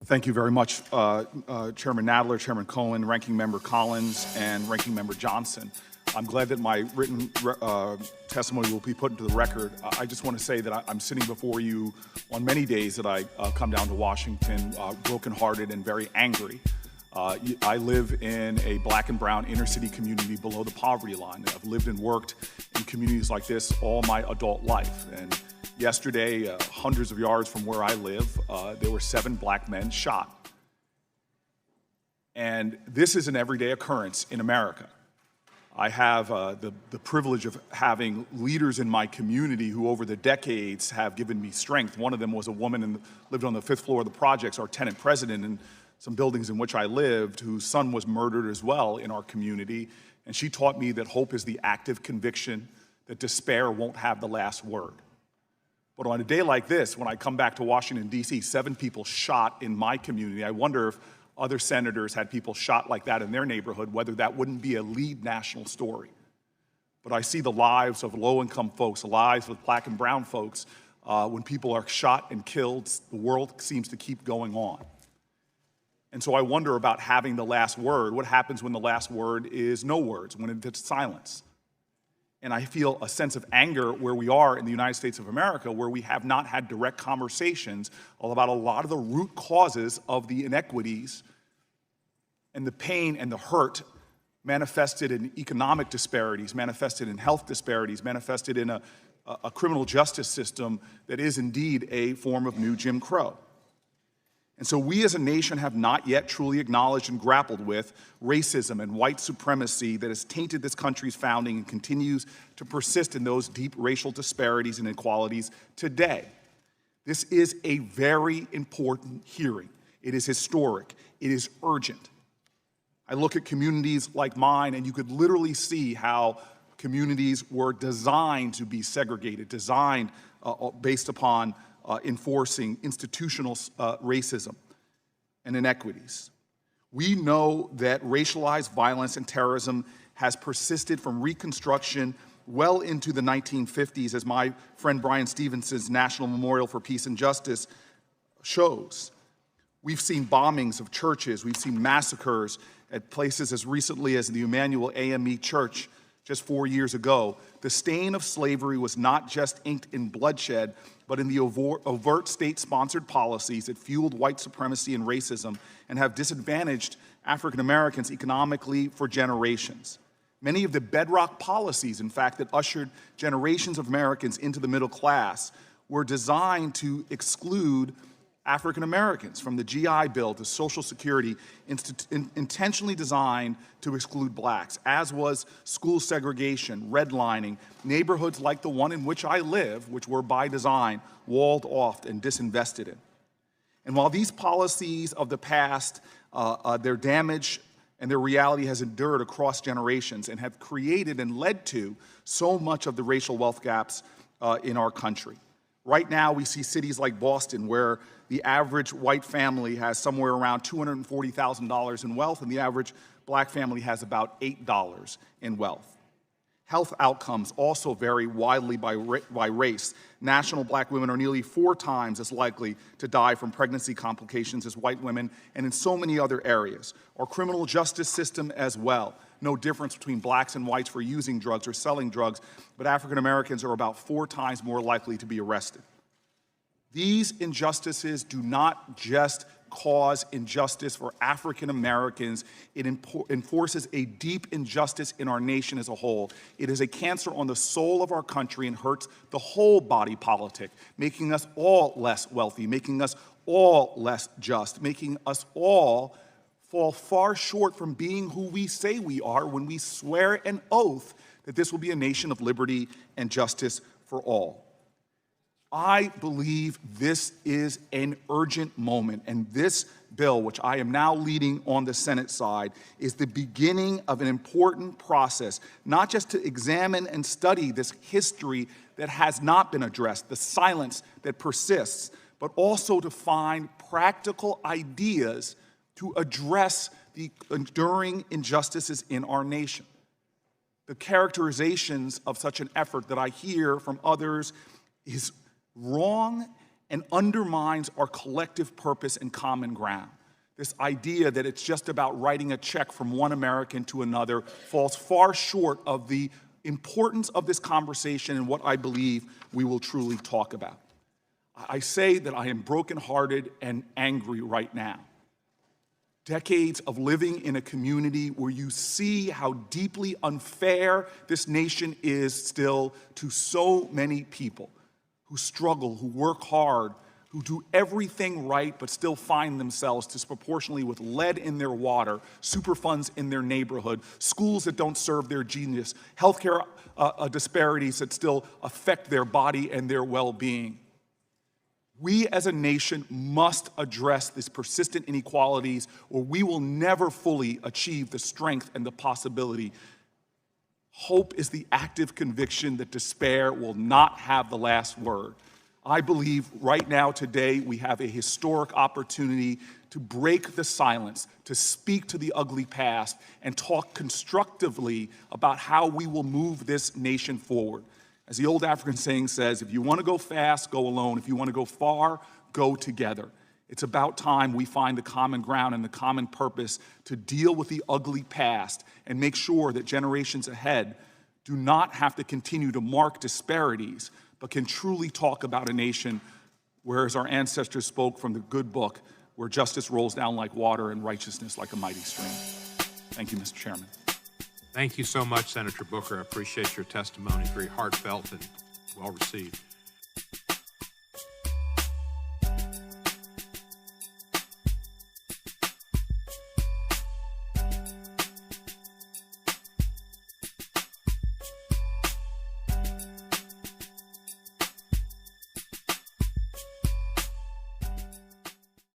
Thank you very much, Chairman Nadler, Chairman Cohen, Ranking Member Collins, and Ranking Member Johnson. I'm glad that my written testimony will be put into the record. I just want to say that I'm sitting before you on many days that I come down to Washington brokenhearted and very angry. I live in a black and brown inner city community below the poverty line. I've lived and worked in communities like this all my adult life. And yesterday, hundreds of yards from where I live, there were 7 black men shot. And this is an everyday occurrence in America. I have the privilege of having leaders in my community who over the decades have given me strength. One of them was a woman and lived on the 5th floor of the projects, our tenant president in some buildings in which I lived, whose son was murdered as well in our community. And she taught me that hope is the active conviction that despair won't have the last word. But on a day like this, when I come back to Washington, D.C., 7 people shot in my community, I wonder if other senators had people shot like that in their neighborhood, whether that wouldn't be a lead national story. But I see the lives of low-income folks, the lives of black and brown folks. When people are shot and killed, the world seems to keep going on. And so I wonder about having the last word. What happens when the last word is no words, when it's silence? And I feel a sense of anger where we are in the United States of America, where we have not had direct conversations about a lot of the root causes of the inequities and the pain and the hurt manifested in economic disparities, manifested in health disparities, manifested in a criminal justice system that is indeed a form of new Jim Crow. And so we as a nation have not yet truly acknowledged and grappled with racism and white supremacy that has tainted this country's founding and continues to persist in those deep racial disparities and inequalities today. This is a very important hearing. It is historic. It is urgent. I look at communities like mine, and you could literally see how communities were designed to be segregated, designed based upon enforcing institutional racism and inequities. We know that racialized violence and terrorism has persisted from Reconstruction well into the 1950s, as my friend Brian Stevenson's National Memorial for Peace and Justice shows. We've seen bombings of churches. We've seen massacres at places as recently as the Emmanuel AME Church just 4 years ago. The stain of slavery was not just inked in bloodshed, but in the overt state-sponsored policies that fueled white supremacy and racism and have disadvantaged African Americans economically for generations. Many of the bedrock policies, in fact, that ushered generations of Americans into the middle class were designed to exclude African Americans, from the GI Bill to Social Security, intentionally designed to exclude blacks, as was school segregation, redlining, neighborhoods like the one in which I live, which were by design walled off and disinvested in. And while these policies of the past, their damage and their reality has endured across generations and have created and led to so much of the racial wealth gaps in our country. Right now, we see cities like Boston, where the average white family has somewhere around $240,000 in wealth, and the average black family has about $8 in wealth. Health outcomes also vary widely by race. National black women are nearly 4 times as likely to die from pregnancy complications as white women, and in so many other areas. Our criminal justice system as well. No difference between blacks and whites for using drugs or selling drugs, but African Americans are about 4 times more likely to be arrested. These injustices do not just cause injustice for African Americans. It enforces a deep injustice in our nation as a whole. It is a cancer on the soul of our country and hurts the whole body politic, making us all less wealthy, making us all less just, making us all fall far short from being who we say we are when we swear an oath that this will be a nation of liberty and justice for all. I believe this is an urgent moment, and this bill, which I am now leading on the Senate side, is the beginning of an important process, not just to examine and study this history that has not been addressed, the silence that persists, but also to find practical ideas to address the enduring injustices in our nation. The characterizations of such an effort that I hear from others is wrong and undermines our collective purpose and common ground. This idea that it's just about writing a check from one American to another falls far short of the importance of this conversation and what I believe we will truly talk about. I say that I am brokenhearted and angry right now. Decades of living in a community where you see how deeply unfair this nation is still to so many people who struggle, who work hard, who do everything right but still find themselves disproportionately with lead in their water, superfunds in their neighborhood, schools that don't serve their genius, healthcare disparities that still affect their body and their well-being. We as a nation must address these persistent inequalities, or we will never fully achieve the strength and the possibility. Hope is the active conviction that despair will not have the last word. I believe right now, today, we have a historic opportunity to break the silence, to speak to the ugly past, and talk constructively about how we will move this nation forward. As the old African saying says, if you want to go fast, go alone. If you want to go far, go together. It's about time we find the common ground and the common purpose to deal with the ugly past and make sure that generations ahead do not have to continue to mark disparities, but can truly talk about a nation where, as our ancestors spoke from the good book, where justice rolls down like water and righteousness like a mighty stream. Thank you, Mr. Chairman. Thank you so much, Senator Booker. I appreciate your testimony. Very heartfelt and well received.